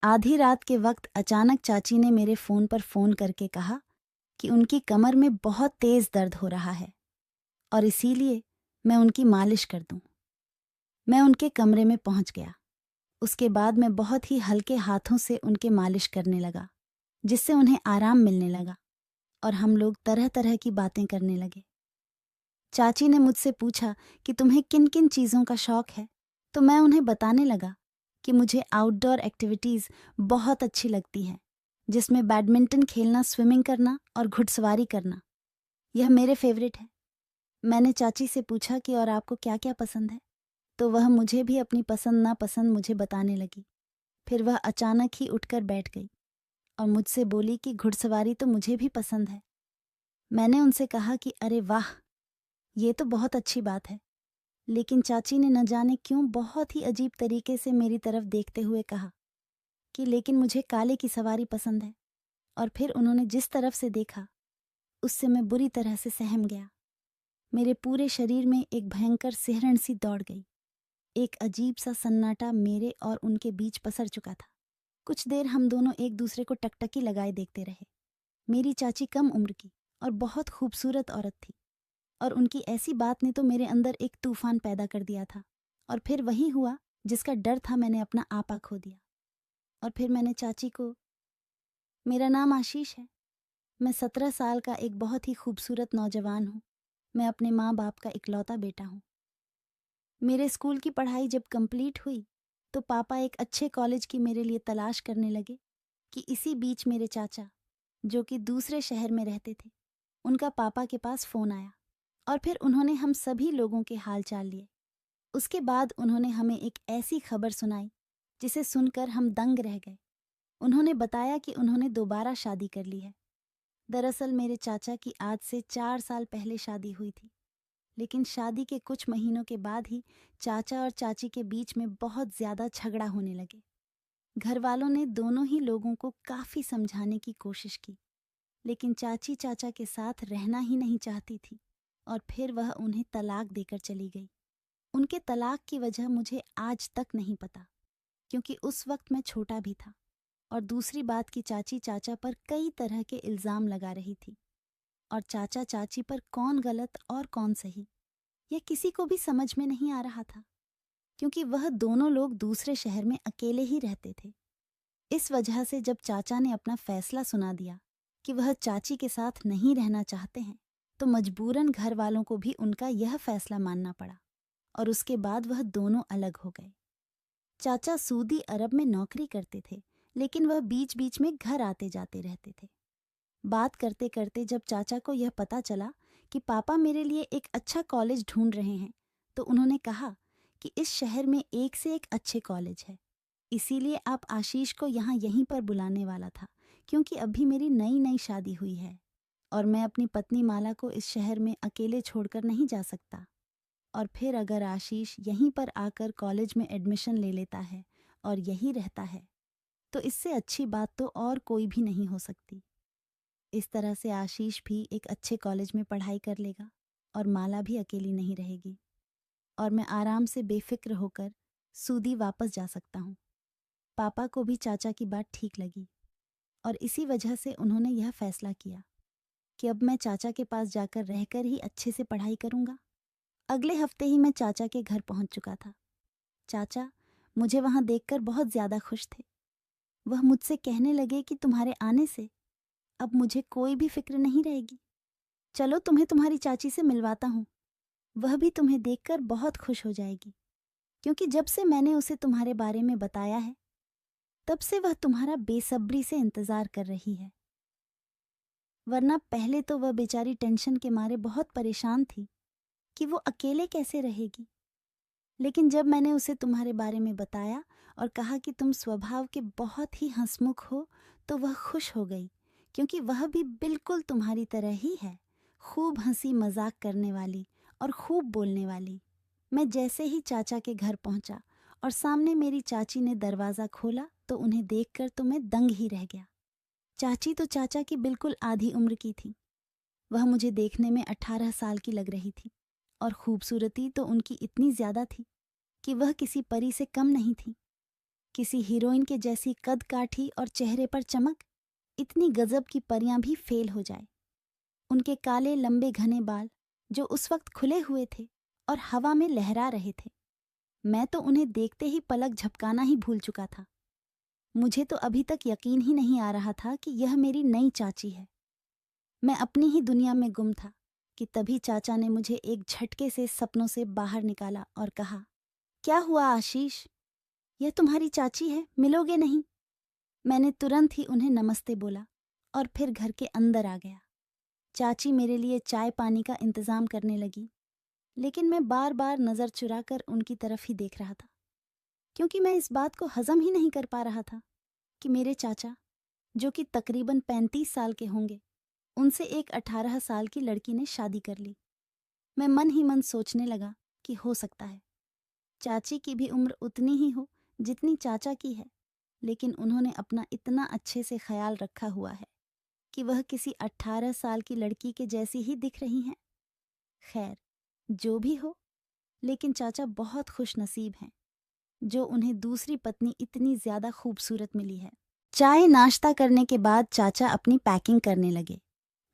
आधी रात के वक्त अचानक चाची ने मेरे फ़ोन पर फ़ोन करके कहा कि उनकी कमर में बहुत तेज़ दर्द हो रहा है और इसीलिए मैं उनकी मालिश कर दूं। मैं उनके कमरे में पहुंच गया। उसके बाद मैं बहुत ही हल्के हाथों से उनके मालिश करने लगा, जिससे उन्हें आराम मिलने लगा और हम लोग तरह तरह की बातें करने लगे। चाची ने मुझसे पूछा कि तुम्हें किन किन चीज़ों का शौक है, तो मैं उन्हें बताने लगा कि मुझे आउटडोर एक्टिविटीज़ बहुत अच्छी लगती है, जिसमें बैडमिंटन खेलना, स्विमिंग करना और घुड़सवारी करना, यह मेरे फेवरेट है। मैंने चाची से पूछा कि और आपको क्या क्या पसंद है, तो वह मुझे भी अपनी पसंद नापसंद मुझे बताने लगी। फिर वह अचानक ही उठकर बैठ गई और मुझसे बोली कि घुड़सवारी तो मुझे भी पसंद है। मैंने उनसे कहा कि अरे वाह, ये तो बहुत अच्छी बात है। लेकिन चाची ने न जाने क्यों बहुत ही अजीब तरीके से मेरी तरफ देखते हुए कहा कि लेकिन मुझे काले की सवारी पसंद है। और फिर उन्होंने जिस तरफ से देखा, उससे मैं बुरी तरह से सहम गया। मेरे पूरे शरीर में एक भयंकर सिहरन सी दौड़ गई। एक अजीब सा सन्नाटा मेरे और उनके बीच पसर चुका था। कुछ देर हम दोनों एक दूसरे को टकटकी लगाए देखते रहे। मेरी चाची कम उम्र की और बहुत खूबसूरत औरत थी, और उनकी ऐसी बात ने तो मेरे अंदर एक तूफान पैदा कर दिया था। और फिर वही हुआ जिसका डर था, मैंने अपना आपा खो दिया। और फिर मैंने चाची को, मेरा नाम आशीष है, मैं 17 साल का एक बहुत ही खूबसूरत नौजवान हूँ। मैं अपने माँ बाप का इकलौता बेटा हूँ। मेरे स्कूल की पढ़ाई जब कंप्लीट हुई तो पापा एक अच्छे कॉलेज की मेरे लिए तलाश करने लगे कि इसी बीच मेरे चाचा, जो कि दूसरे शहर में रहते थे, उनका पापा के पास फ़ोन आया और फिर उन्होंने हम सभी लोगों के हाल चाल लिए। उसके बाद उन्होंने हमें एक ऐसी खबर सुनाई जिसे सुनकर हम दंग रह गए। उन्होंने बताया कि उन्होंने दोबारा शादी कर ली है। दरअसल मेरे चाचा की आज से 4 साल पहले शादी हुई थी, लेकिन शादी के कुछ महीनों के बाद ही चाचा और चाची के बीच में बहुत ज़्यादा झगड़ा होने लगे। घर वालों ने दोनों ही लोगों को काफ़ी समझाने की कोशिश की, लेकिन चाची चाचा के साथ रहना ही नहीं चाहती थी और फिर वह उन्हें तलाक देकर चली गई। उनके तलाक की वजह मुझे आज तक नहीं पता, क्योंकि उस वक्त मैं छोटा भी था। और दूसरी बात कि चाची चाचा पर कई तरह के इल्ज़ाम लगा रही थी, और चाचा चाची पर कौन गलत और कौन सही, यह किसी को भी समझ में नहीं आ रहा था, क्योंकि वह दोनों लोग दूसरे शहर में अकेले ही रहते थे। इस वजह से जब चाचा ने अपना फैसला सुना दिया कि वह चाची के साथ नहीं रहना चाहते हैं, तो मजबूरन घर वालों को भी उनका यह फैसला मानना पड़ा और उसके बाद वह दोनों अलग हो गए। चाचा सऊदी अरब में नौकरी करते थे, लेकिन वह बीच बीच में घर आते जाते रहते थे। बात करते करते जब चाचा को यह पता चला कि पापा मेरे लिए एक अच्छा कॉलेज ढूंढ रहे हैं, तो उन्होंने कहा कि इस शहर में एक से एक अच्छे कॉलेज है, इसीलिए आप आशीष को यहाँ यहीं पर बुलाने वाला था, क्योंकि अभी मेरी नई नई शादी हुई है और मैं अपनी पत्नी माला को इस शहर में अकेले छोड़कर नहीं जा सकता। और फिर अगर आशीष यहीं पर आकर कॉलेज में एडमिशन ले लेता है और यहीं रहता है, तो इससे अच्छी बात तो और कोई भी नहीं हो सकती। इस तरह से आशीष भी एक अच्छे कॉलेज में पढ़ाई कर लेगा और माला भी अकेली नहीं रहेगी, और मैं आराम से बेफिक्र होकर सूदी वापस जा सकता हूँ। पापा को भी चाचा की बात ठीक लगी और इसी वजह से उन्होंने यह फैसला किया कि अब मैं चाचा के पास जाकर रहकर ही अच्छे से पढ़ाई करूँगा। अगले हफ्ते ही मैं चाचा के घर पहुँच चुका था। चाचा मुझे वहाँ देखकर बहुत ज़्यादा खुश थे। वह मुझसे कहने लगे कि तुम्हारे आने से अब मुझे कोई भी फिक्र नहीं रहेगी। चलो तुम्हें तुम्हारी चाची से मिलवाता हूँ, वह भी तुम्हें देखकर बहुत खुश हो जाएगी, क्योंकि जब से मैंने उसे तुम्हारे बारे में बताया है, तब से वह तुम्हारा बेसब्री से इंतज़ार कर रही है। वरना पहले तो वह बेचारी टेंशन के मारे बहुत परेशान थी कि वो अकेले कैसे रहेगी। लेकिन जब मैंने उसे तुम्हारे बारे में बताया और कहा कि तुम स्वभाव के बहुत ही हंसमुख हो, तो वह खुश हो गई, क्योंकि वह भी बिल्कुल तुम्हारी तरह ही है, खूब हंसी मजाक करने वाली और खूब बोलने वाली। मैं जैसे ही चाचा के घर पहुंचा और सामने मेरी चाची ने दरवाज़ा खोला, तो उन्हें देखकर तो मैं दंग ही रह गया। चाची तो चाचा की बिल्कुल आधी उम्र की थी। वह मुझे देखने में 18 साल की लग रही थी और खूबसूरती तो उनकी इतनी ज़्यादा थी कि वह किसी परी से कम नहीं थी। किसी हीरोइन के जैसी कद काठी और चेहरे पर चमक, इतनी गजब की परियां भी फेल हो जाए। उनके काले लंबे घने बाल जो उस वक्त खुले हुए थे और हवा में लहरा रहे थे। मैं तो उन्हें देखते ही पलक झपकाना ही भूल चुका था। मुझे तो अभी तक यकीन ही नहीं आ रहा था कि यह मेरी नई चाची है। मैं अपनी ही दुनिया में गुम था कि तभी चाचा ने मुझे एक झटके से सपनों से बाहर निकाला और कहा, क्या हुआ आशीष, यह तुम्हारी चाची है, मिलोगे नहीं? मैंने तुरंत ही उन्हें नमस्ते बोला और फिर घर के अंदर आ गया। चाची मेरे लिए चाय पानी का इंतजाम करने लगी, लेकिन मैं बार बार नजर चुराकर उनकी तरफ ही देख रहा था, क्योंकि मैं इस बात को हजम ही नहीं कर पा रहा था कि मेरे चाचा, जो कि तकरीबन 35 साल के होंगे, उनसे एक 18 साल की लड़की ने शादी कर ली। मैं मन ही मन सोचने लगा कि हो सकता है चाची की भी उम्र उतनी ही हो जितनी चाचा की है, लेकिन उन्होंने अपना इतना अच्छे से ख्याल रखा हुआ है कि वह किसी 18 साल की लड़की के जैसी ही दिख रही हैं। खैर, जो भी हो, लेकिन चाचा बहुत खुश नसीब हैं जो उन्हें दूसरी पत्नी इतनी ज्यादा खूबसूरत मिली है। चाय नाश्ता करने के बाद चाचा अपनी पैकिंग करने लगे।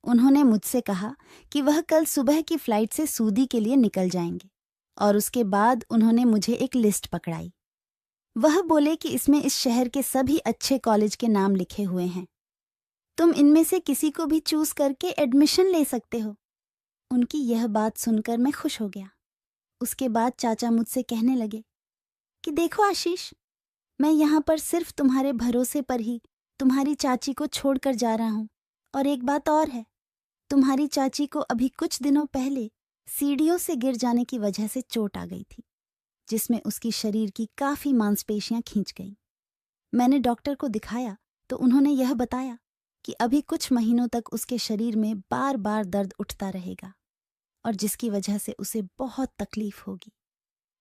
उन्होंने मुझसे कहा कि वह कल सुबह की फ्लाइट से सूदी के लिए निकल जाएंगे, और उसके बाद उन्होंने मुझे एक लिस्ट पकड़ाई। वह बोले कि इसमें इस शहर के सभी अच्छे कॉलेज के नाम लिखे हुए हैं, तुम इनमें से किसी को भी चूज करके एडमिशन ले सकते हो। उनकी यह बात सुनकर मैं खुश हो गया। उसके बाद चाचा मुझसे कहने लगे कि देखो आशीष, मैं यहाँ पर सिर्फ तुम्हारे भरोसे पर ही तुम्हारी चाची को छोड़कर जा रहा हूँ। और एक बात और है, तुम्हारी चाची को अभी कुछ दिनों पहले सीढ़ियों से गिर जाने की वजह से चोट आ गई थी, जिसमें उसकी शरीर की काफी मांसपेशियां खींच गईं। मैंने डॉक्टर को दिखाया तो उन्होंने यह बताया कि अभी कुछ महीनों तक उसके शरीर में बार बार दर्द उठता रहेगा, और जिसकी वजह से उसे बहुत तकलीफ होगी।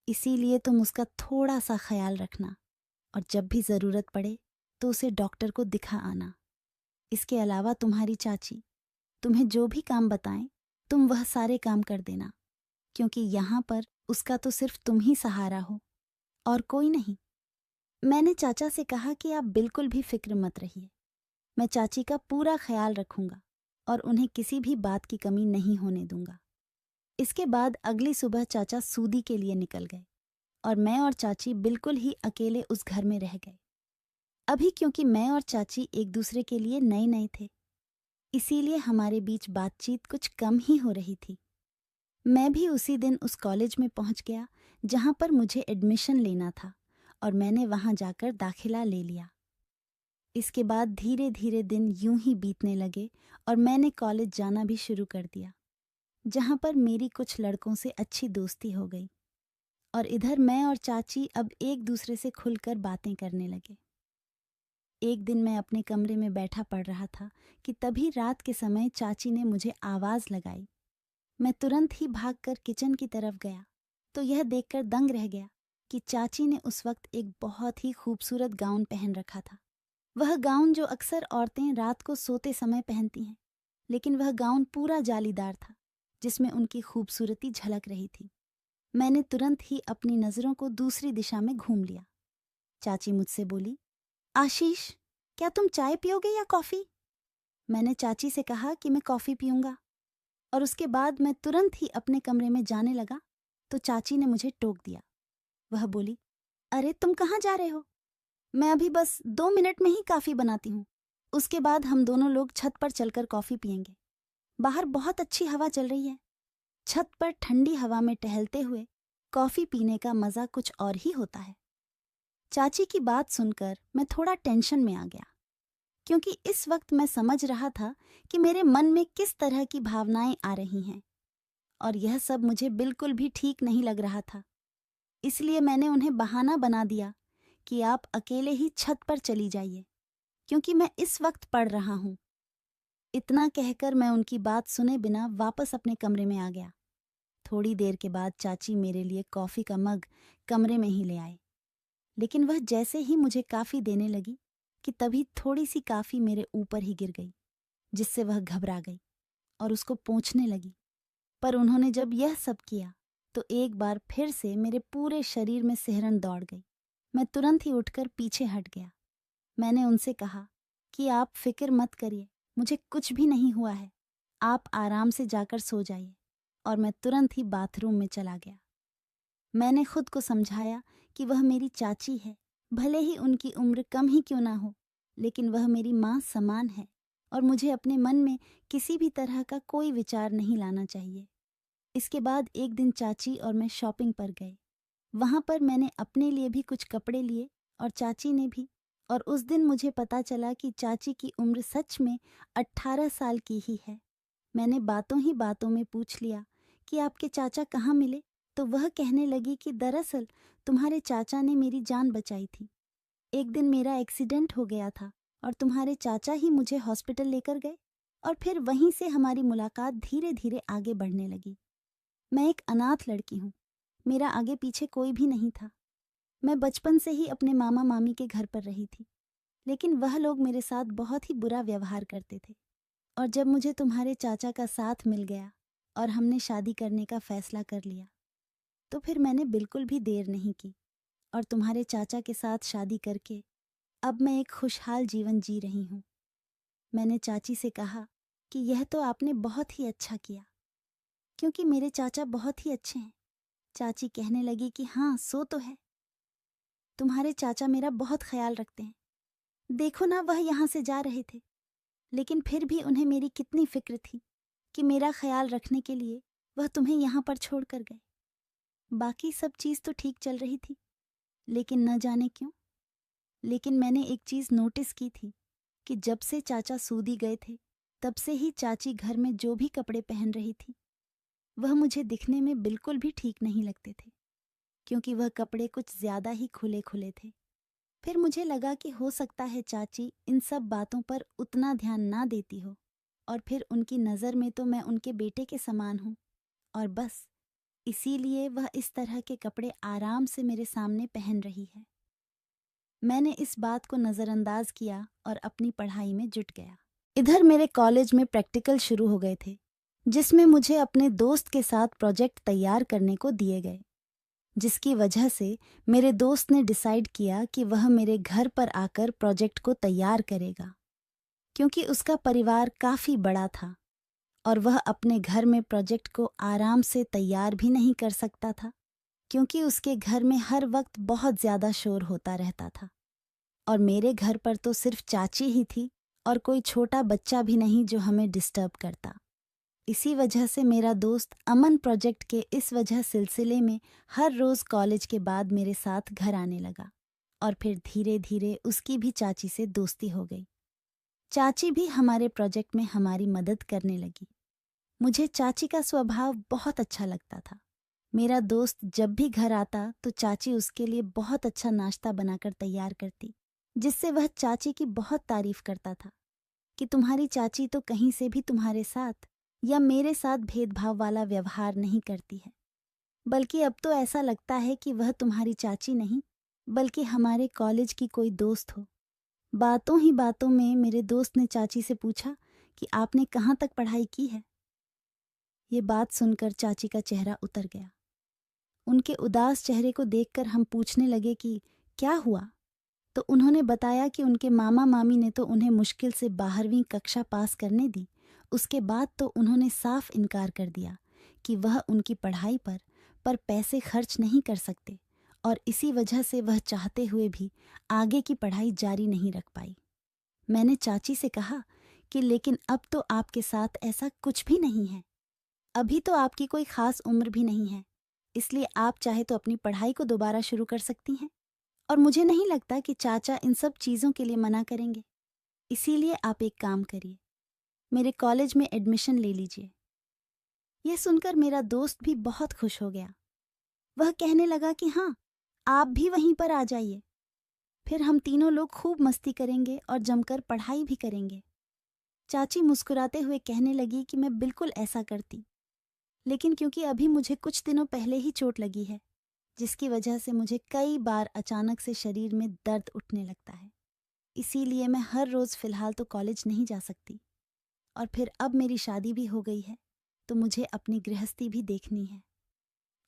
इसीलिए तुम उसका थोड़ा सा ख्याल रखना, और जब भी जरूरत पड़े तो उसे डॉक्टर को दिखा आना। इसके अलावा तुम्हारी चाची तुम्हें जो भी काम बताएं, तुम वह सारे काम कर देना, क्योंकि यहाँ पर उसका तो सिर्फ तुम ही सहारा हो और कोई नहीं। मैंने चाचा से कहा कि आप बिल्कुल भी फिक्र मत रहिए, मैं चाची का पूरा ख्याल रखूंगा और उन्हें किसी भी बात की कमी नहीं होने दूंगा। इसके बाद अगली सुबह चाचा सूदी के लिए निकल गए और मैं और चाची बिल्कुल ही अकेले उस घर में रह गए। अभी क्योंकि मैं और चाची एक दूसरे के लिए नए नए थे, इसीलिए हमारे बीच बातचीत कुछ कम ही हो रही थी। मैं भी उसी दिन उस कॉलेज में पहुंच गया जहां पर मुझे एडमिशन लेना था, और मैंने वहां जाकर दाखिला ले लिया। इसके बाद धीरे धीरे दिन यूं ही बीतने लगे और मैंने कॉलेज जाना भी शुरू कर दिया, जहां पर मेरी कुछ लड़कों से अच्छी दोस्ती हो गई, और इधर मैं और चाची अब एक दूसरे से खुलकर बातें करने लगे। एक दिन मैं अपने कमरे में बैठा पढ़ रहा था कि तभी रात के समय चाची ने मुझे आवाज लगाई। मैं तुरंत ही भागकर किचन की तरफ गया तो यह देखकर दंग रह गया कि चाची ने उस वक्त एक बहुत ही खूबसूरत गाउन पहन रखा था। वह गाउन जो अक्सर औरतें रात को सोते समय पहनती हैं, लेकिन वह गाउन पूरा जालीदार था, जिसमें उनकी खूबसूरती झलक रही थी। मैंने तुरंत ही अपनी नजरों को दूसरी दिशा में घूम लिया। चाची मुझसे बोली, आशीष, क्या तुम चाय पियोगे या कॉफी? मैंने चाची से कहा कि मैं कॉफी पीऊंगा, और उसके बाद मैं तुरंत ही अपने कमरे में जाने लगा तो चाची ने मुझे टोक दिया। वह बोली, अरे तुम कहाँ जा रहे हो? मैं अभी बस 2 मिनट में ही कॉफी बनाती हूँ, उसके बाद हम दोनों लोग छत पर चलकर कॉफी पियेंगे। बाहर बहुत अच्छी हवा चल रही है। छत पर ठंडी हवा में टहलते हुए कॉफी पीने का मजा कुछ और ही होता है। चाची की बात सुनकर मैं थोड़ा टेंशन में आ गया, क्योंकि इस वक्त मैं समझ रहा था कि मेरे मन में किस तरह की भावनाएं आ रही हैं, और यह सब मुझे बिल्कुल भी ठीक नहीं लग रहा था। इसलिए मैंने उन्हें बहाना बना दिया कि आप अकेले ही छत पर चली जाइए, क्योंकि मैं इस वक्त पढ़ रहा हूँ। इतना कहकर मैं उनकी बात सुने बिना वापस अपने कमरे में आ गया। थोड़ी देर के बाद चाची मेरे लिए कॉफी का मग कमरे में ही ले आए, लेकिन वह जैसे ही मुझे काफी देने लगी कि तभी थोड़ी सी काफी मेरे ऊपर ही गिर गई, जिससे वह घबरा गई और उसको पोंछने लगी। पर उन्होंने जब यह सब किया तो एक बार फिर से मेरे पूरे शरीर में सिहरन दौड़ गई, मैं तुरंत ही उठकर पीछे हट गया। मैंने उनसे कहा कि आप फिक्र मत करिए, मुझे कुछ भी नहीं हुआ है, आप आराम से जाकर सो जाइए। और मैं तुरंत ही बाथरूम में चला गया। मैंने खुद को समझाया कि वह मेरी चाची है, भले ही उनकी उम्र कम ही क्यों ना हो, लेकिन वह मेरी माँ समान है और मुझे अपने मन में किसी भी तरह का कोई विचार नहीं लाना चाहिए। इसके बाद एक दिन चाची और मैं शॉपिंग पर गए। वहाँ पर मैंने अपने लिए भी कुछ कपड़े लिए और चाची ने भी। और उस दिन मुझे पता चला कि चाची की उम्र सच में 18 साल की ही है। मैंने बातों ही बातों में पूछ लिया कि आपके चाचा कहाँ मिले, तो वह कहने लगी कि दरअसल तुम्हारे चाचा ने मेरी जान बचाई थी। एक दिन मेरा एक्सीडेंट हो गया था और तुम्हारे चाचा ही मुझे हॉस्पिटल लेकर गए और फिर वहीं से हमारी मुलाकात धीरे धीरे आगे बढ़ने लगी। मैं एक अनाथ लड़की हूँ, मेरा आगे पीछे कोई भी नहीं था। मैं बचपन से ही अपने मामा मामी के घर पर रही थी, लेकिन वह लोग मेरे साथ बहुत ही बुरा व्यवहार करते थे। और जब मुझे तुम्हारे चाचा का साथ मिल गया और हमने शादी करने का फैसला कर लिया, तो फिर मैंने बिल्कुल भी देर नहीं की और तुम्हारे चाचा के साथ शादी करके अब मैं एक खुशहाल जीवन जी रही हूँ। मैंने चाची से कहा कि यह तो आपने बहुत ही अच्छा किया, क्योंकि मेरे चाचा बहुत ही अच्छे हैं। चाची कहने लगी कि हाँ, सो तो है, तुम्हारे चाचा मेरा बहुत ख्याल रखते हैं। देखो ना, वह यहाँ से जा रहे थे, लेकिन फिर भी उन्हें मेरी कितनी फिक्र थी कि मेरा ख्याल रखने के लिए वह तुम्हें यहाँ पर छोड़ कर गए। बाकी सब चीज़ तो ठीक चल रही थी, लेकिन न जाने क्यों, लेकिन मैंने एक चीज़ नोटिस की थी कि जब से चाचा सूदी गए थे, तब से ही चाची घर में जो भी कपड़े पहन रही थी, वह मुझे दिखने में बिल्कुल भी ठीक नहीं लगते थे, क्योंकि वह कपड़े कुछ ज़्यादा ही खुले खुले थे। फिर मुझे लगा कि हो सकता है चाची इन सब बातों पर उतना ध्यान ना देती हो, और फिर उनकी नज़र में तो मैं उनके बेटे के समान हूँ, और बस इसीलिए वह इस तरह के कपड़े आराम से मेरे सामने पहन रही है। मैंने इस बात को नज़रअंदाज किया और अपनी पढ़ाई में जुट गया। इधर मेरे कॉलेज में प्रैक्टिकल शुरू हो गए थे, जिसमें मुझे अपने दोस्त के साथ प्रोजेक्ट तैयार करने को दिए गए, जिसकी वजह से मेरे दोस्त ने डिसाइड किया कि वह मेरे घर पर आकर प्रोजेक्ट को तैयार करेगा, क्योंकि उसका परिवार काफ़ी बड़ा था और वह अपने घर में प्रोजेक्ट को आराम से तैयार भी नहीं कर सकता था, क्योंकि उसके घर में हर वक्त बहुत ज़्यादा शोर होता रहता था। और मेरे घर पर तो सिर्फ चाची ही थी और कोई छोटा बच्चा भी नहीं जो हमें डिस्टर्ब करता। इसी वजह से मेरा दोस्त अमन प्रोजेक्ट के इस वजह सिलसिले में हर रोज़ कॉलेज के बाद मेरे साथ घर आने लगा, और फिर धीरे धीरे उसकी भी चाची से दोस्ती हो गई। चाची भी हमारे प्रोजेक्ट में हमारी मदद करने लगी। मुझे चाची का स्वभाव बहुत अच्छा लगता था। मेरा दोस्त जब भी घर आता तो चाची उसके लिए बहुत अच्छा नाश्ता बनाकर तैयार करती, जिससे वह चाची की बहुत तारीफ करता था कि तुम्हारी चाची तो कहीं से भी तुम्हारे साथ या मेरे साथ भेदभाव वाला व्यवहार नहीं करती है, बल्कि अब तो ऐसा लगता है कि वह तुम्हारी चाची नहीं, बल्कि हमारे कॉलेज की कोई दोस्त हो। बातों ही बातों में मेरे दोस्त ने चाची से पूछा कि आपने कहाँ तक पढ़ाई की है। ये बात सुनकर चाची का चेहरा उतर गया। उनके उदास चेहरे को देखकर हम पूछने लगे कि क्या हुआ, तो उन्होंने बताया कि उनके मामा मामी ने तो उन्हें मुश्किल से 12वीं कक्षा पास करने दी, उसके बाद तो उन्होंने साफ इनकार कर दिया कि वह उनकी पढ़ाई पर पैसे खर्च नहीं कर सकते, और इसी वजह से वह चाहते हुए भी आगे की पढ़ाई जारी नहीं रख पाई। मैंने चाची से कहा कि लेकिन अब तो आपके साथ ऐसा कुछ भी नहीं है, अभी तो आपकी कोई खास उम्र भी नहीं है, इसलिए आप चाहे तो अपनी पढ़ाई को दोबारा शुरू कर सकती हैं, और मुझे नहीं लगता कि चाचा इन सब चीज़ों के लिए मना करेंगे। इसीलिए आप एक काम करिए, मेरे कॉलेज में एडमिशन ले लीजिए। यह सुनकर मेरा दोस्त भी बहुत खुश हो गया। वह कहने लगा कि हाँ, आप भी वहीं पर आ जाइए, फिर हम तीनों लोग खूब मस्ती करेंगे और जमकर पढ़ाई भी करेंगे। चाची मुस्कुराते हुए कहने लगी कि मैं बिल्कुल ऐसा करती, लेकिन क्योंकि अभी मुझे कुछ दिनों पहले ही चोट लगी है, जिसकी वजह से मुझे कई बार अचानक से शरीर में दर्द उठने लगता है, इसीलिए मैं हर रोज़ फ़िलहाल तो कॉलेज नहीं जा सकती, और फिर अब मेरी शादी भी हो गई है, तो मुझे अपनी गृहस्थी भी देखनी है,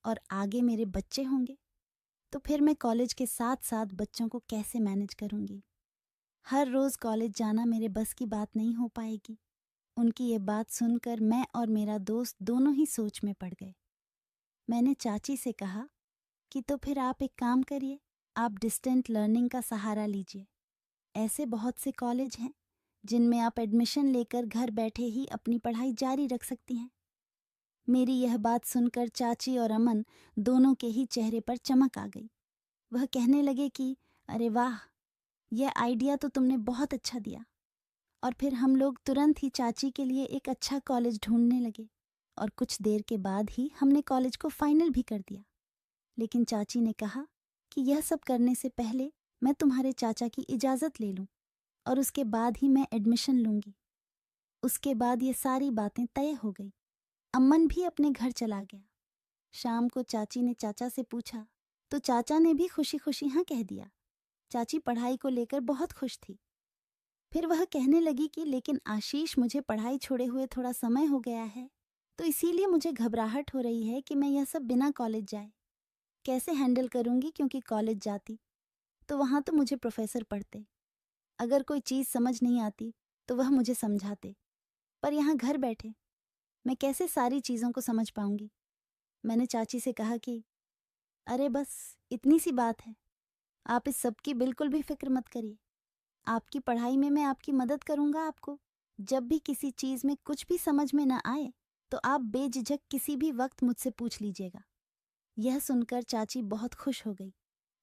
और आगे मेरे बच्चे होंगे, तो फिर मैं कॉलेज के साथ साथ बच्चों को कैसे मैनेज करूंगी। हर रोज कॉलेज जाना मेरे बस की बात नहीं हो पाएगी। उनकी ये बात सुनकर मैं और मेरा दोस्त दोनों ही सोच में पड़ गए। मैंने चाची से कहा कि तो फिर आप एक काम करिए, आप डिस्टेंट लर्निंग का सहारा लीजिए। ऐसे बहुत से कॉलेज हैं जिनमें आप एडमिशन लेकर घर बैठे ही अपनी पढ़ाई जारी रख सकती हैं। मेरी यह बात सुनकर चाची और अमन दोनों के ही चेहरे पर चमक आ गई। वह कहने लगे कि अरे वाह, यह आइडिया तो तुमने बहुत अच्छा दिया। और फिर हम लोग तुरंत ही चाची के लिए एक अच्छा कॉलेज ढूंढने लगे और कुछ देर के बाद ही हमने कॉलेज को फाइनल भी कर दिया। लेकिन चाची ने कहा कि यह सब करने से पहले मैं तुम्हारे चाचा की इजाज़त ले लूं और उसके बाद ही मैं एडमिशन लूंगी। उसके बाद ये सारी बातें तय हो गई। अमन भी अपने घर चला गया। शाम को चाची ने चाचा से पूछा तो चाचा ने भी खुशी खुशी हाँ कह दिया। चाची पढ़ाई को लेकर बहुत खुश थी। फिर वह कहने लगी कि लेकिन आशीष, मुझे पढ़ाई छोड़े हुए थोड़ा समय हो गया है, तो इसीलिए मुझे घबराहट हो रही है कि मैं यह सब बिना कॉलेज जाए कैसे हैंडल करूंगी, क्योंकि कॉलेज जाती तो वहां तो मुझे प्रोफेसर पढ़ते, अगर कोई चीज़ समझ नहीं आती तो वह मुझे समझाते, पर यहाँ घर बैठे मैं कैसे सारी चीज़ों को समझ पाऊंगी। मैंने चाची से कहा कि अरे बस इतनी सी बात है, आप इस सब की बिल्कुल भी फिक्र मत करिए। आपकी पढ़ाई में मैं आपकी मदद करूंगा। आपको जब भी किसी चीज़ में कुछ भी समझ में न आए तो आप बेझिझक किसी भी वक्त मुझसे पूछ लीजिएगा। यह सुनकर चाची बहुत खुश हो गई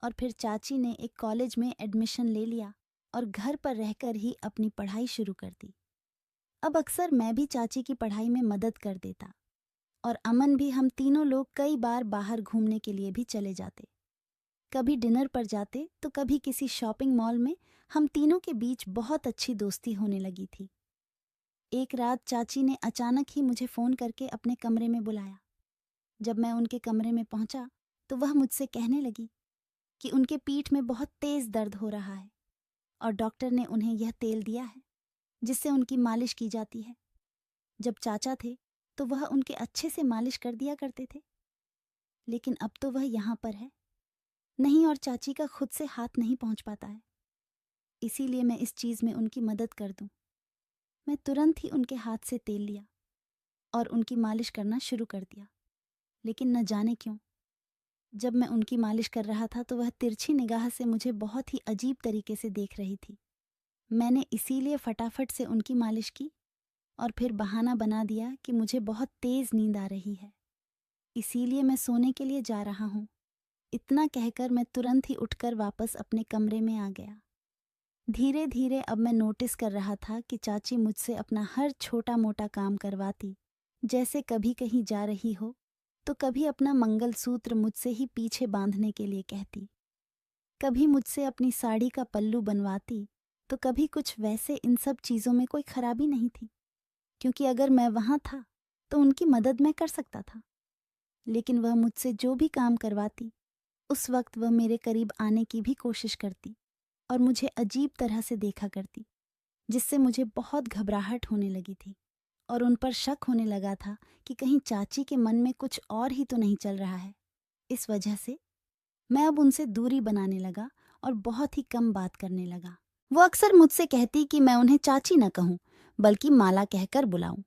और फिर चाची ने एक कॉलेज में एडमिशन ले लिया और घर पर रहकर ही अपनी पढ़ाई शुरू कर दी। अब अक्सर मैं भी चाची की पढ़ाई में मदद कर देता और अमन भी। हम तीनों लोग कई बार बाहर घूमने के लिए भी चले जाते, कभी डिनर पर जाते तो कभी किसी शॉपिंग मॉल में। हम तीनों के बीच बहुत अच्छी दोस्ती होने लगी थी। एक रात चाची ने अचानक ही मुझे फ़ोन करके अपने कमरे में बुलाया। जब मैं उनके कमरे में पहुंचा तो वह मुझसे कहने लगी कि उनके पीठ में बहुत तेज़ दर्द हो रहा है और डॉक्टर ने उन्हें यह तेल दिया है जिससे उनकी मालिश की जाती है। जब चाचा थे तो वह उनके अच्छे से मालिश कर दिया करते थे, लेकिन अब तो वह यहाँ पर है नहीं और चाची का खुद से हाथ नहीं पहुंच पाता है। इसीलिए मैं इस चीज़ में उनकी मदद कर दूं। मैं तुरंत ही उनके हाथ से तेल लिया और उनकी मालिश करना शुरू कर दिया। लेकिन न जाने क्यों जब मैं उनकी मालिश कर रहा था तो वह तिरछी निगाह से मुझे बहुत ही अजीब तरीके से देख रही थी। मैंने इसीलिए फटाफट से उनकी मालिश की और फिर बहाना बना दिया कि मुझे बहुत तेज़ नींद आ रही है, इसीलिए मैं सोने के लिए जा रहा हूँ। इतना कहकर मैं तुरंत ही उठकर वापस अपने कमरे में आ गया। धीरे धीरे अब मैं नोटिस कर रहा था कि चाची मुझसे अपना हर छोटा मोटा काम करवाती, जैसे कभी कहीं जा रही हो तो कभी अपना मंगलसूत्र मुझसे ही पीछे बांधने के लिए कहती, कभी मुझसे अपनी साड़ी का पल्लू बनवाती तो कभी कुछ वैसे। इन सब चीज़ों में कोई खराबी नहीं थी, क्योंकि अगर मैं वहाँ था तो उनकी मदद मैं कर सकता था। लेकिन वह मुझसे जो भी काम करवाती उस वक्त वह मेरे करीब आने की भी कोशिश करती और मुझे अजीब तरह से देखा करती, जिससे मुझे बहुत घबराहट होने लगी थी और उन पर शक होने लगा था कि कहीं चाची के मन में कुछ और ही तो नहीं चल रहा है। इस वजह से मैं अब उनसे दूरी बनाने लगा और बहुत ही कम बात करने लगा। वो अक्सर मुझसे कहती कि मैं उन्हें चाची न कहूँ बल्कि माला कहकर बुलाऊं,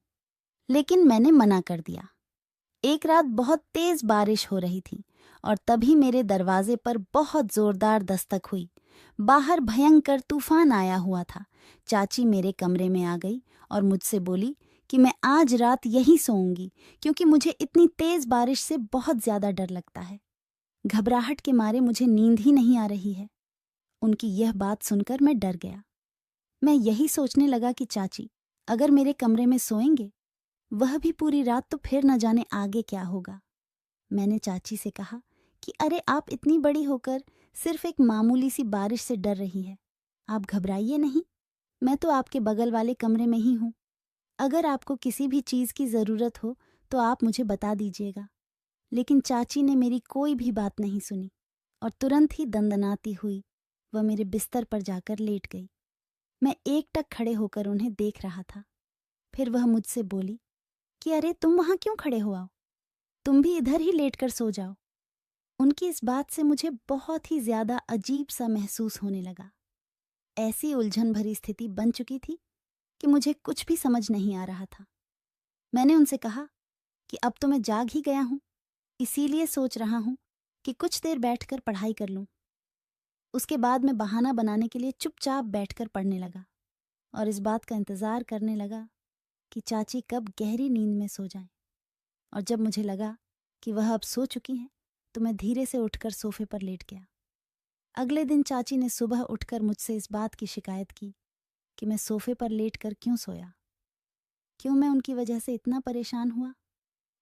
लेकिन मैंने मना कर दिया। एक रात बहुत तेज बारिश हो रही थी और तभी मेरे दरवाजे पर बहुत जोरदार दस्तक हुई। बाहर भयंकर तूफान आया हुआ था। चाची मेरे कमरे में आ गई और मुझसे बोली कि मैं आज रात यहीं सोऊंगी, क्योंकि मुझे इतनी तेज बारिश से बहुत ज्यादा डर लगता है। घबराहट के मारे मुझे नींद ही नहीं आ रही है। उनकी यह बात सुनकर मैं डर गया। मैं यही सोचने लगा कि चाची अगर मेरे कमरे में सोएंगे, वह भी पूरी रात, तो फिर न जाने आगे क्या होगा। मैंने चाची से कहा कि अरे आप इतनी बड़ी होकर सिर्फ एक मामूली सी बारिश से डर रही है, आप घबराइए नहीं, मैं तो आपके बगल वाले कमरे में ही हूँ। अगर आपको किसी भी चीज़ की ज़रूरत हो तो आप मुझे बता दीजिएगा। लेकिन चाची ने मेरी कोई भी बात नहीं सुनी और तुरंत ही दंदनाती हुई वह मेरे बिस्तर पर जाकर लेट गई। मैं एकटक खड़े होकर उन्हें देख रहा था। फिर वह मुझसे बोली कि अरे तुम वहाँ क्यों खड़े हो, आओ, तुम भी इधर ही लेट कर सो जाओ। उनकी इस बात से मुझे बहुत ही ज्यादा अजीब सा महसूस होने लगा। ऐसी उलझन भरी स्थिति बन चुकी थी कि मुझे कुछ भी समझ नहीं आ रहा था। मैंने उनसे कहा कि अब तो मैं जाग ही गया हूं, इसीलिए सोच रहा हूं कि कुछ देर बैठकर पढ़ाई कर लूं। उसके बाद मैं बहाना बनाने के लिए चुपचाप बैठकर पढ़ने लगा और इस बात का इंतजार करने लगा कि चाची कब गहरी नींद में सो जाएं। और जब मुझे लगा कि वह अब सो चुकी हैं, तो मैं धीरे से उठकर सोफे पर लेट गया। अगले दिन चाची ने सुबह उठकर मुझसे इस बात की शिकायत की कि मैं सोफे पर लेटकर क्यों सोया, क्यों मैं उनकी वजह से इतना परेशान हुआ।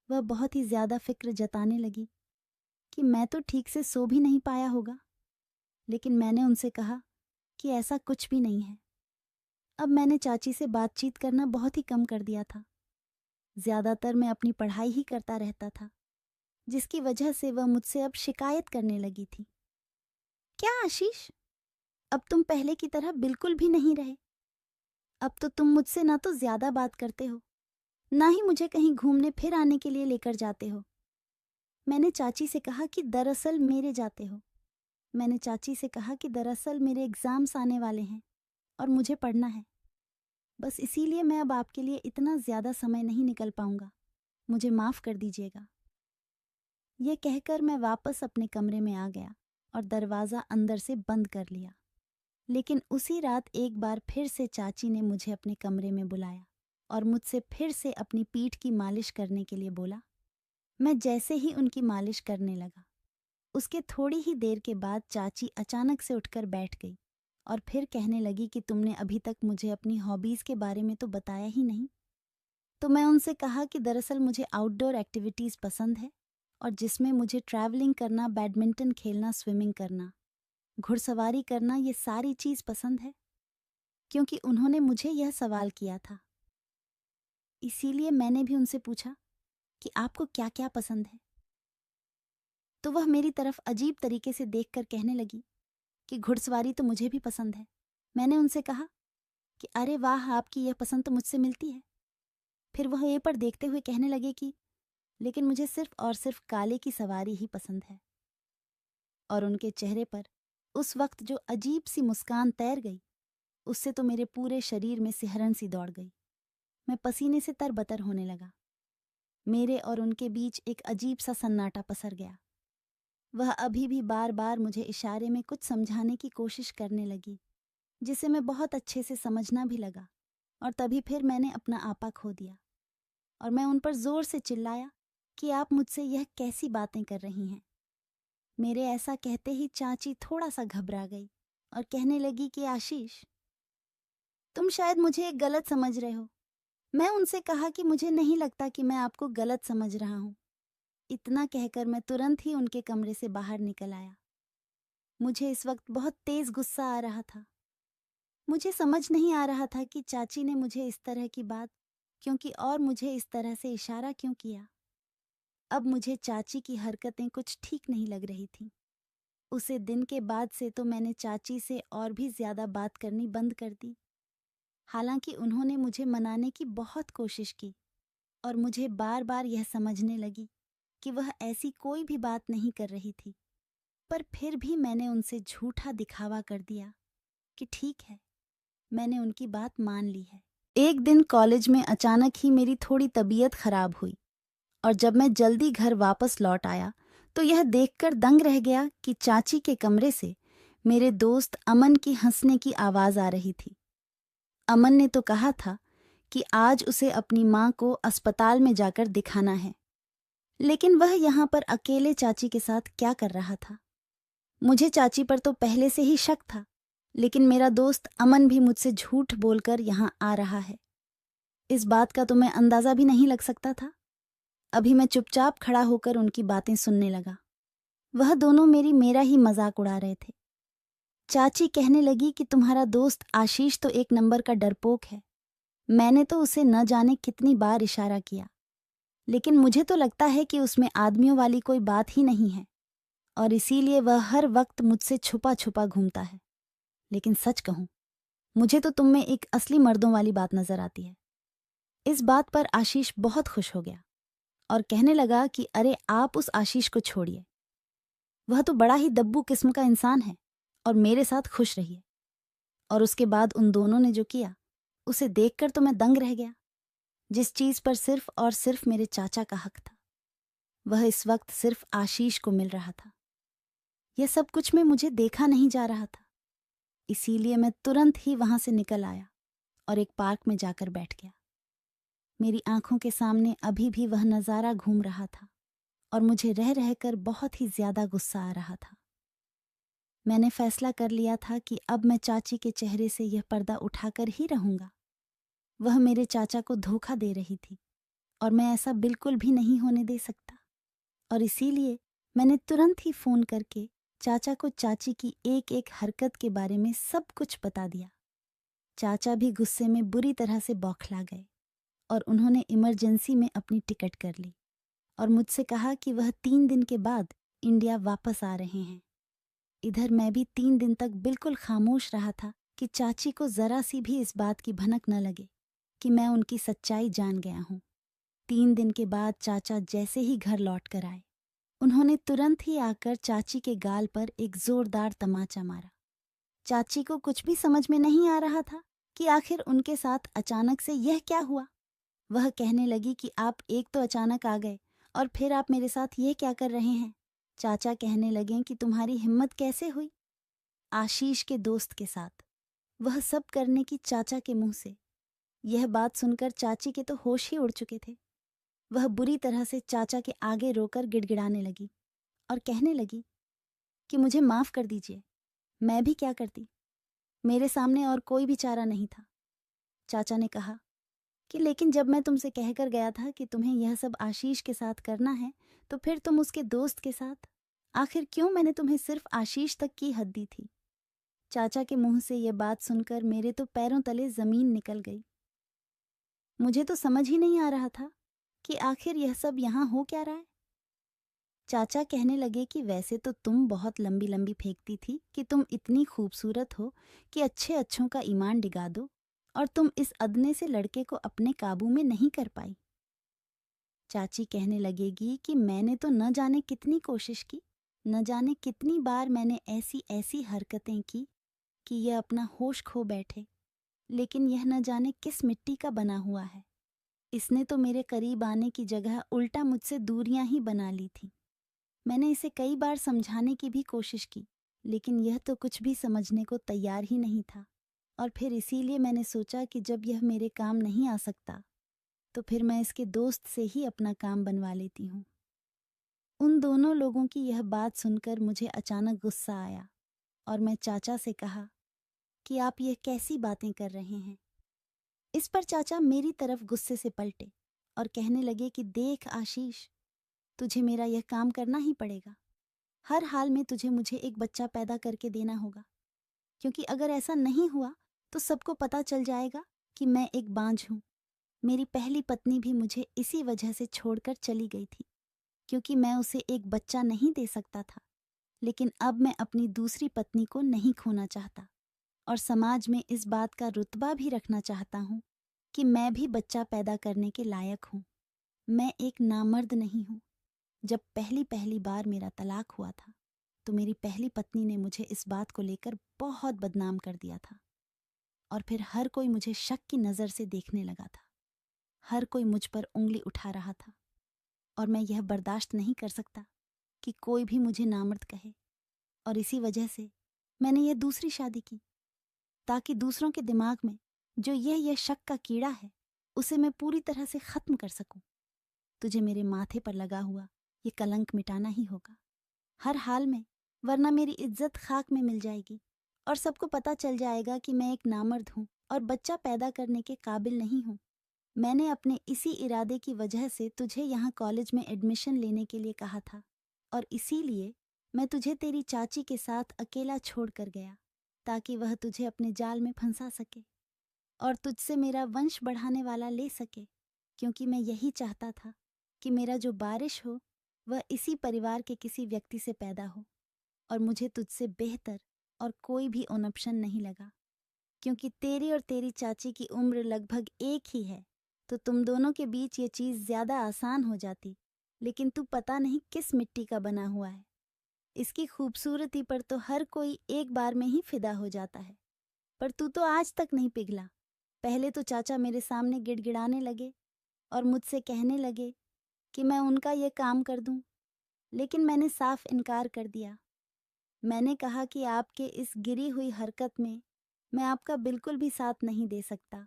वह बहुत ही ज्यादा फिक्र जताने लगी कि मैं तो ठीक से सो भी नहीं पाया होगा। लेकिन मैंने उनसे कहा कि ऐसा कुछ भी नहीं है। अब मैंने चाची से बातचीत करना बहुत ही कम कर दिया था। ज्यादातर मैं अपनी पढ़ाई ही करता रहता था, जिसकी वजह से वह मुझसे अब शिकायत करने लगी थी। क्या आशीष, अब तुम पहले की तरह बिल्कुल भी नहीं रहे। अब तो तुम मुझसे ना तो ज्यादा बात करते हो, ना ही मुझे कहीं घूमने फिर आने के लिए लेकर जाते हो। मैंने चाची से कहा कि दरअसल मेरे एग्जाम्स आने वाले हैं और मुझे पढ़ना है। बस इसीलिए मैं अब आपके लिए इतना ज्यादा समय नहीं निकल पाऊंगा। मुझे माफ कर दीजिएगा। यह कहकर मैं वापस अपने कमरे में आ गया और दरवाजा अंदर से बंद कर लिया। लेकिन उसी रात एक बार फिर से चाची ने मुझे अपने कमरे में बुलाया और मुझसे फिर से अपनी पीठ की मालिश करने के लिए बोला। मैं जैसे ही उनकी मालिश करने लगा, उसके थोड़ी ही देर के बाद चाची अचानक से उठकर बैठ गई और फिर कहने लगी कि तुमने अभी तक मुझे अपनी हॉबीज के बारे में तो बताया ही नहीं। तो मैं उनसे कहा कि दरअसल मुझे आउटडोर एक्टिविटीज पसंद है और जिसमें मुझे ट्रैवलिंग करना, बैडमिंटन खेलना, स्विमिंग करना, घुड़सवारी करना, ये सारी चीज पसंद है। क्योंकि उन्होंने मुझे यह सवाल किया था, इसीलिए मैंने भी उनसे पूछा कि आपको क्या क्या पसंद है। तो वह मेरी तरफ अजीब तरीके से देखकर कहने लगी कि घुड़सवारी तो मुझे भी पसंद है। मैंने उनसे कहा कि अरे वाह, आपकी यह पसंद तो मुझसे मिलती है। फिर वह ए पर देखते हुए कहने लगे कि लेकिन मुझे सिर्फ और सिर्फ काले की सवारी ही पसंद है। और उनके चेहरे पर उस वक्त जो अजीब सी मुस्कान तैर गई, उससे तो मेरे पूरे शरीर में सिहरन सी दौड़ गई। मैं पसीने से तरबतर होने लगा। मेरे और उनके बीच एक अजीब सा सन्नाटा पसर गया। वह अभी भी बार बार मुझे इशारे में कुछ समझाने की कोशिश करने लगी, जिसे मैं बहुत अच्छे से समझना भी लगा। और तभी फिर मैंने अपना आपा खो दिया और मैं उन पर जोर से चिल्लाया कि आप मुझसे यह कैसी बातें कर रही हैं। मेरे ऐसा कहते ही चाची थोड़ा सा घबरा गई और कहने लगी कि आशीष, तुम शायद मुझे एक गलत समझ रहे हो। मैं उनसे कहा कि मुझे नहीं लगता कि मैं आपको गलत समझ रहा हूं। इतना कहकर मैं तुरंत ही उनके कमरे से बाहर निकल आया। मुझे इस वक्त बहुत तेज गुस्सा आ रहा था। मुझे समझ नहीं आ रहा था कि चाची ने मुझे इस तरह की बात और मुझे इस तरह से इशारा क्यों किया। अब मुझे चाची की हरकतें कुछ ठीक नहीं लग रही थीं। उसे दिन के बाद से तो मैंने चाची से और भी ज्यादा बात करनी बंद कर दी। हालांकि उन्होंने मुझे मनाने की बहुत कोशिश की और मुझे बार बार यह समझने लगी कि वह ऐसी कोई भी बात नहीं कर रही थी। पर फिर भी मैंने उनसे झूठा दिखावा कर दिया कि ठीक है, मैंने उनकी बात मान ली है। एक दिन कॉलेज में अचानक ही मेरी थोड़ी तबीयत खराब हुई और जब मैं जल्दी घर वापस लौट आया तो यह देखकर दंग रह गया कि चाची के कमरे से मेरे दोस्त अमन की हंसने की आवाज आ रही थी। अमन ने तो कहा था कि आज उसे अपनी माँ को अस्पताल में जाकर दिखाना है, लेकिन वह यहाँ पर अकेले चाची के साथ क्या कर रहा था। मुझे चाची पर तो पहले से ही शक था, लेकिन मेरा दोस्त अमन भी मुझसे झूठ बोलकर यहाँ आ रहा है, इस बात का तो मैं अंदाजा भी नहीं लग सकता था। अभी मैं चुपचाप खड़ा होकर उनकी बातें सुनने लगा। वह दोनों मेरा ही मजाक उड़ा रहे थे। चाची कहने लगी कि तुम्हारा दोस्त आशीष तो एक नंबर का डरपोक है। मैंने तो उसे न जाने कितनी बार इशारा किया, लेकिन मुझे तो लगता है कि उसमें आदमियों वाली कोई बात ही नहीं है और इसीलिए वह हर वक्त मुझसे छुपा छुपा घूमता है। लेकिन सच कहूं, मुझे तो तुम में एक असली मर्दों वाली बात नजर आती है। इस बात पर आशीष बहुत खुश हो गया और कहने लगा कि अरे आप उस आशीष को छोड़िए। वह तो बड़ा ही दब्बू किस्म का इंसान है और मेरे साथ खुश रही है। और उसके बाद उन दोनों ने जो किया, उसे देखकर तो मैं दंग रह गया। जिस चीज पर सिर्फ और सिर्फ मेरे चाचा का हक था, वह इस वक्त सिर्फ आशीष को मिल रहा था। यह सब कुछ में मुझे देखा नहीं जा रहा था, इसीलिए मैं तुरंत ही वहां से निकल आया और एक पार्क में जाकर बैठ गया। मेरी आंखों के सामने अभी भी वह नजारा घूम रहा था और मुझे रह रहकर बहुत ही ज्यादा गुस्सा आ रहा था। मैंने फैसला कर लिया था कि अब मैं चाची के चेहरे से यह पर्दा उठाकर ही रहूंगा। वह मेरे चाचा को धोखा दे रही थी और मैं ऐसा बिल्कुल भी नहीं होने दे सकता। और इसीलिए मैंने तुरंत ही फोन करके चाचा को चाची की एक एक हरकत के बारे में सब कुछ बता दिया। चाचा भी गुस्से में बुरी तरह से बौखला गए और उन्होंने इमरजेंसी में अपनी टिकट कर ली और मुझसे कहा कि वह 3 दिन के बाद इंडिया वापस आ रहे हैं। इधर मैं भी 3 दिन तक बिल्कुल खामोश रहा था कि चाची को जरा सी भी इस बात की भनक न लगे कि मैं उनकी सच्चाई जान गया हूं। 3 दिन के बाद चाचा जैसे ही घर लौट कर आए, उन्होंने तुरंत ही आकर चाची के गाल पर एक जोरदार तमाचा मारा। चाची को कुछ भी समझ में नहीं आ रहा था कि आखिर उनके साथ अचानक से यह क्या हुआ। वह कहने लगी कि आप एक तो अचानक आ गए और फिर आप मेरे साथ ये क्या कर रहे हैं। चाचा कहने लगे कि तुम्हारी हिम्मत कैसे हुई आशीष के दोस्त के साथ वह सब करने की। चाचा के मुंह से यह बात सुनकर चाची के तो होश ही उड़ चुके थे। वह बुरी तरह से चाचा के आगे रोकर गिड़गिड़ाने लगी और कहने लगी कि मुझे माफ कर दीजिए, मैं भी क्या करती, मेरे सामने और कोई भी चारा नहीं था। चाचा ने कहा कि लेकिन जब मैं तुमसे कहकर गया था कि तुम्हें यह सब आशीष के साथ करना है, तो फिर तुम उसके दोस्त के साथ, आखिर क्यों मैंने तुम्हें सिर्फ आशीष तक की हद दी थी। चाचा के मुंह से यह बात सुनकर मेरे तो पैरों तले जमीन निकल गई। मुझे तो समझ ही नहीं आ रहा था कि आखिर यह सब यहाँ हो क्या रहा है। चाचा कहने लगे कि वैसे तो तुम बहुत लंबी लंबी फेंकती थी कि तुम इतनी खूबसूरत हो कि अच्छे अच्छों का ईमान डिगा दो, और तुम इस अदने से लड़के को अपने काबू में नहीं कर पाई। चाची कहने लगेगी कि मैंने तो न जाने कितनी कोशिश की, न जाने कितनी बार मैंने ऐसी ऐसी हरकतें की कि यह अपना होश खो बैठे, लेकिन यह न जाने किस मिट्टी का बना हुआ है। इसने तो मेरे करीब आने की जगह उल्टा मुझसे दूरियां ही बना ली थी। मैंने इसे कई बार समझाने की भी कोशिश की, लेकिन यह तो कुछ भी समझने को तैयार ही नहीं था। और फिर इसीलिए मैंने सोचा कि जब यह मेरे काम नहीं आ सकता, तो फिर मैं इसके दोस्त से ही अपना काम बनवा लेती हूँ। उन दोनों लोगों की यह बात सुनकर मुझे अचानक गुस्सा आया और मैं चाचा से कहा कि आप यह कैसी बातें कर रहे हैं। इस पर चाचा मेरी तरफ गुस्से से पलटे और कहने लगे कि देख आशीष, तुझे मेरा यह काम करना ही पड़ेगा। हर हाल में तुझे मुझे एक बच्चा पैदा करके देना होगा, क्योंकि अगर ऐसा नहीं हुआ तो सबको पता चल जाएगा कि मैं एक बांझ हूँ। मेरी पहली पत्नी भी मुझे इसी वजह से छोड़कर चली गई थी, क्योंकि मैं उसे एक बच्चा नहीं दे सकता था। लेकिन अब मैं अपनी दूसरी पत्नी को नहीं खोना चाहता और समाज में इस बात का रुतबा भी रखना चाहता हूँ कि मैं भी बच्चा पैदा करने के लायक हूँ। मैं एक नामर्द नहीं हूँ। जब पहली पहली बार मेरा तलाक हुआ था, तो मेरी पहली पत्नी ने मुझे इस बात को लेकर बहुत बदनाम कर दिया था और फिर हर कोई मुझे शक की नज़र से देखने लगा था। हर कोई मुझ पर उंगली उठा रहा था और मैं यह बर्दाश्त नहीं कर सकता कि कोई भी मुझे नामर्द कहे। और इसी वजह से मैंने यह दूसरी शादी की, ताकि दूसरों के दिमाग में जो यह शक का कीड़ा है, उसे मैं पूरी तरह से ख़त्म कर सकूं। तुझे मेरे माथे पर लगा हुआ ये कलंक मिटाना ही होगा, हर हाल में, वरना मेरी इज्जत खाक में मिल जाएगी और सबको पता चल जाएगा कि मैं एक नामर्द हूँ और बच्चा पैदा करने के काबिल नहीं हूँ। मैंने अपने इसी इरादे की वजह से तुझे यहाँ कॉलेज में एडमिशन लेने के लिए कहा था और इसीलिए मैं तुझे तेरी चाची के साथ अकेला छोड़ कर गया, ताकि वह तुझे अपने जाल में फंसा सके और तुझसे मेरा वंश बढ़ाने वाला ले सके, क्योंकि मैं यही चाहता था कि मेरा जो बारिश हो वह इसी परिवार के किसी व्यक्ति से पैदा हो। और मुझे तुझसे बेहतर और कोई भी ऑप्शन नहीं लगा, क्योंकि तेरी और तेरी चाची की उम्र लगभग एक ही है, तो तुम दोनों के बीच ये चीज़ ज़्यादा आसान हो जाती। लेकिन तू पता नहीं किस मिट्टी का बना हुआ है। इसकी खूबसूरती पर तो हर कोई एक बार में ही फिदा हो जाता है, पर तू तो आज तक नहीं पिघला। पहले तो चाचा मेरे सामने गिड़गिड़ाने लगे और मुझसे कहने लगे कि मैं उनका ये काम कर दूं, लेकिन मैंने साफ इनकार कर दिया। मैंने कहा कि आपके इस गिरी हुई हरकत में मैं आपका बिल्कुल भी साथ नहीं दे सकता,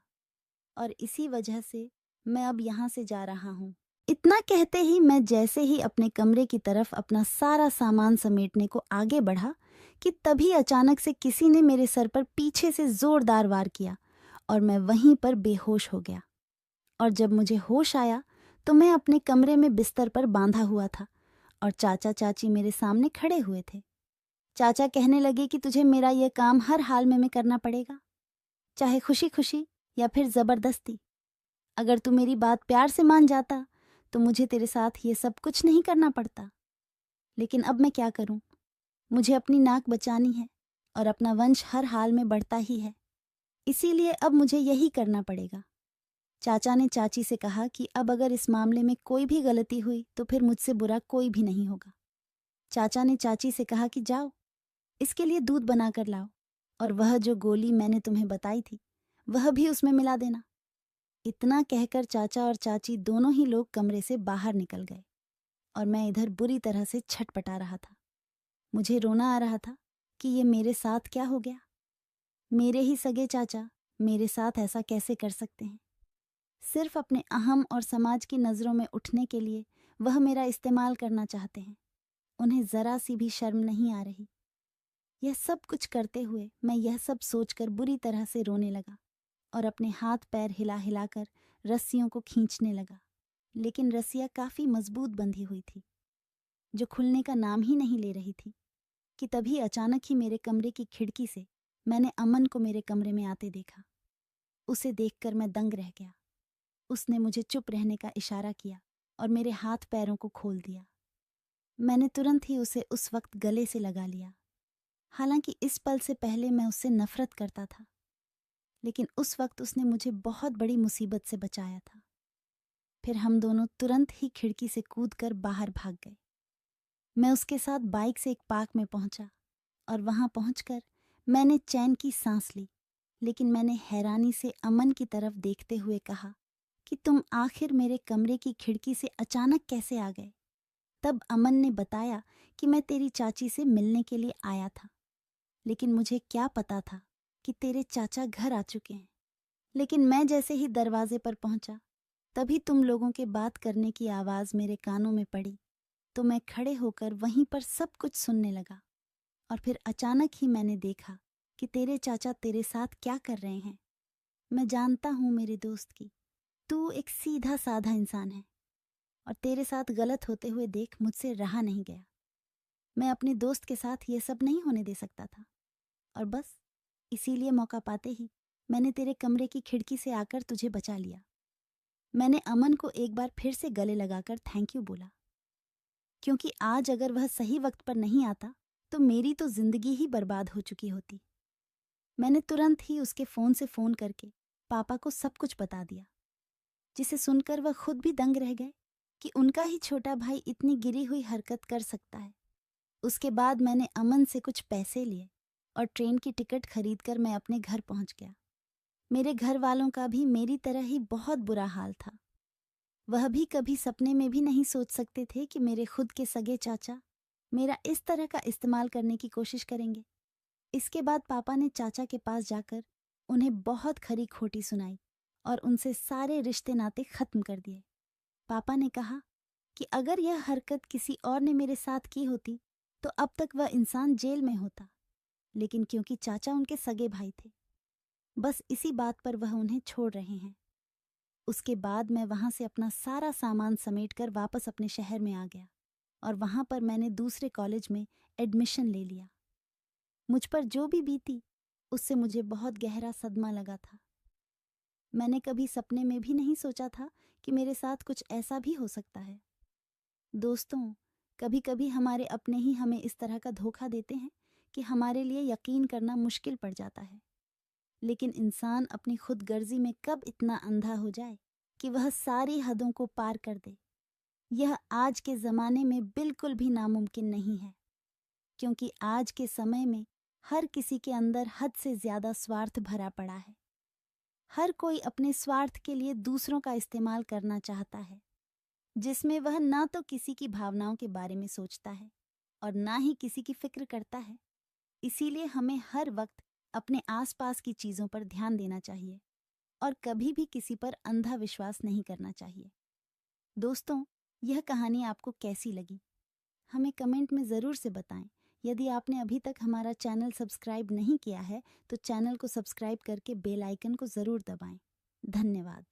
और इसी वजह से मैं अब यहाँ से जा रहा हूँ। इतना कहते ही मैं जैसे ही अपने कमरे की तरफ अपना सारा सामान समेटने को आगे बढ़ा कि तभी अचानक से किसी ने मेरे सर पर पीछे से जोरदार वार किया और मैं वहीं पर बेहोश हो गया। और जब मुझे होश आया तो मैं अपने कमरे में बिस्तर पर बांधा हुआ था और चाचा चाची मेरे सामने खड़े हुए थे। चाचा कहने लगे कि तुझे मेरा यह काम हर हाल में करना पड़ेगा, चाहे खुशी खुशी या फिर जबरदस्ती। अगर तू मेरी बात प्यार से मान जाता तो मुझे तेरे साथ ये सब कुछ नहीं करना पड़ता। लेकिन अब मैं क्या करूं? मुझे अपनी नाक बचानी है और अपना वंश हर हाल में बढ़ता ही है, इसीलिए अब मुझे यही करना पड़ेगा। चाचा ने चाची से कहा कि अब अगर इस मामले में कोई भी गलती हुई तो फिर मुझसे बुरा कोई भी नहीं होगा। चाचा ने चाची से कहा कि जाओ, इसके लिए दूध बनाकर लाओ, और वह जो गोली मैंने तुम्हें बताई थी वह भी उसमें मिला देना। इतना कहकर चाचा और चाची दोनों ही लोग कमरे से बाहर निकल गए और मैं इधर बुरी तरह से छटपटा रहा था। मुझे रोना आ रहा था कि ये मेरे साथ क्या हो गया। मेरे ही सगे चाचा मेरे साथ ऐसा कैसे कर सकते हैं? सिर्फ अपने अहम और समाज की नज़रों में उठने के लिए वह मेरा इस्तेमाल करना चाहते हैं। उन्हें ज़रा सी भी शर्म नहीं आ रही। यह सब कुछ करते हुए मैं यह सब सोचकर बुरी तरह से रोने लगा और अपने हाथ पैर हिला हिलाकर रस्सियों को खींचने लगा, लेकिन रस्सियाँ काफ़ी मजबूत बंधी हुई थी, जो खुलने का नाम ही नहीं ले रही थी। कि तभी अचानक ही मेरे कमरे की खिड़की से मैंने अमन को मेरे कमरे में आते देखा। उसे देखकर मैं दंग रह गया। उसने मुझे चुप रहने का इशारा किया और मेरे हाथ पैरों को खोल दिया। मैंने तुरंत ही उसे उस वक्त गले से लगा लिया। हालांकि इस पल से पहले मैं उससे नफरत करता था, लेकिन उस वक्त उसने मुझे बहुत बड़ी मुसीबत से बचाया था। फिर हम दोनों तुरंत ही खिड़की से कूदकर बाहर भाग गए। मैं उसके साथ बाइक से एक पार्क में पहुंचा और वहां पहुंचकर मैंने चैन की सांस ली, लेकिन मैंने हैरानी से अमन की तरफ देखते हुए कहा कि तुम आखिर मेरे कमरे की खिड़की से अचानक कैसे आ गए? तब अमन ने बताया कि मैं तेरी चाची से मिलने के लिए आया था, लेकिन मुझे क्या पता था कि तेरे चाचा घर आ चुके हैं। लेकिन मैं जैसे ही दरवाजे पर पहुंचा, तभी तुम लोगों के बात करने की आवाज मेरे कानों में पड़ी, तो मैं खड़े होकर वहीं पर सब कुछ सुनने लगा। और फिर अचानक ही मैंने देखा कि तेरे चाचा तेरे साथ क्या कर रहे हैं। मैं जानता हूँ मेरे दोस्त की तू एक सीधा साधा इंसान है, और तेरे साथ गलत होते हुए देख मुझसे रहा नहीं गया। मैं अपने दोस्त के साथ ये सब नहीं होने दे सकता था, और बस इसीलिए मौका पाते ही मैंने तेरे कमरे की खिड़की से आकर तुझे बचा लिया। मैंने अमन को एक बार फिर से गले लगाकर थैंक यू बोला, क्योंकि आज अगर वह सही वक्त पर नहीं आता तो मेरी तो जिंदगी ही बर्बाद हो चुकी होती। मैंने तुरंत ही उसके फ़ोन करके पापा को सब कुछ बता दिया, जिसे सुनकर वह खुद भी दंग रह गए कि उनका ही छोटा भाई इतनी गिरी हुई हरकत कर सकता है। उसके बाद मैंने अमन से कुछ पैसे लिए और ट्रेन की टिकट खरीदकर मैं अपने घर पहुंच गया। मेरे घर वालों का भी मेरी तरह ही बहुत बुरा हाल था। वह भी कभी सपने में भी नहीं सोच सकते थे कि मेरे खुद के सगे चाचा मेरा इस तरह का इस्तेमाल करने की कोशिश करेंगे। इसके बाद पापा ने चाचा के पास जाकर उन्हें बहुत खरी खोटी सुनाई और उनसे सारे रिश्ते नाते खत्म कर दिए। पापा ने कहा कि अगर यह हरकत किसी और ने मेरे साथ की होती तो अब तक वह इंसान जेल में होता, लेकिन क्योंकि चाचा उनके सगे भाई थे, बस इसी बात पर वह उन्हें छोड़ रहे हैं। उसके बाद मैं वहां से अपना सारा सामान समेटकर वापस अपने शहर में आ गया और वहां पर मैंने दूसरे कॉलेज में एडमिशन ले लिया। मुझ पर जो भी बीती उससे मुझे बहुत गहरा सदमा लगा था। मैंने कभी सपने में भी नहीं सोचा था कि मेरे साथ कुछ ऐसा भी हो सकता है। दोस्तों, कभी कभी हमारे अपने ही हमें इस तरह का धोखा देते हैं कि हमारे लिए यकीन करना मुश्किल पड़ जाता है। लेकिन इंसान अपनी खुदगर्जी में कब इतना अंधा हो जाए कि वह सारी हदों को पार कर दे, यह आज के ज़माने में बिल्कुल भी नामुमकिन नहीं है। क्योंकि आज के समय में हर किसी के अंदर हद से ज्यादा स्वार्थ भरा पड़ा है। हर कोई अपने स्वार्थ के लिए दूसरों का इस्तेमाल करना चाहता है, जिसमें वह ना तो किसी की भावनाओं के बारे में सोचता है और ना ही किसी की फिक्र करता है। इसीलिए हमें हर वक्त अपने आसपास की चीजों पर ध्यान देना चाहिए और कभी भी किसी पर अंधा विश्वास नहीं करना चाहिए। दोस्तों, यह कहानी आपको कैसी लगी? हमें कमेंट में ज़रूर से बताएं। यदि आपने अभी तक हमारा चैनल सब्सक्राइब नहीं किया है तो चैनल को सब्सक्राइब करके बेल आइकन को ज़रूर दबाएं। धन्यवाद।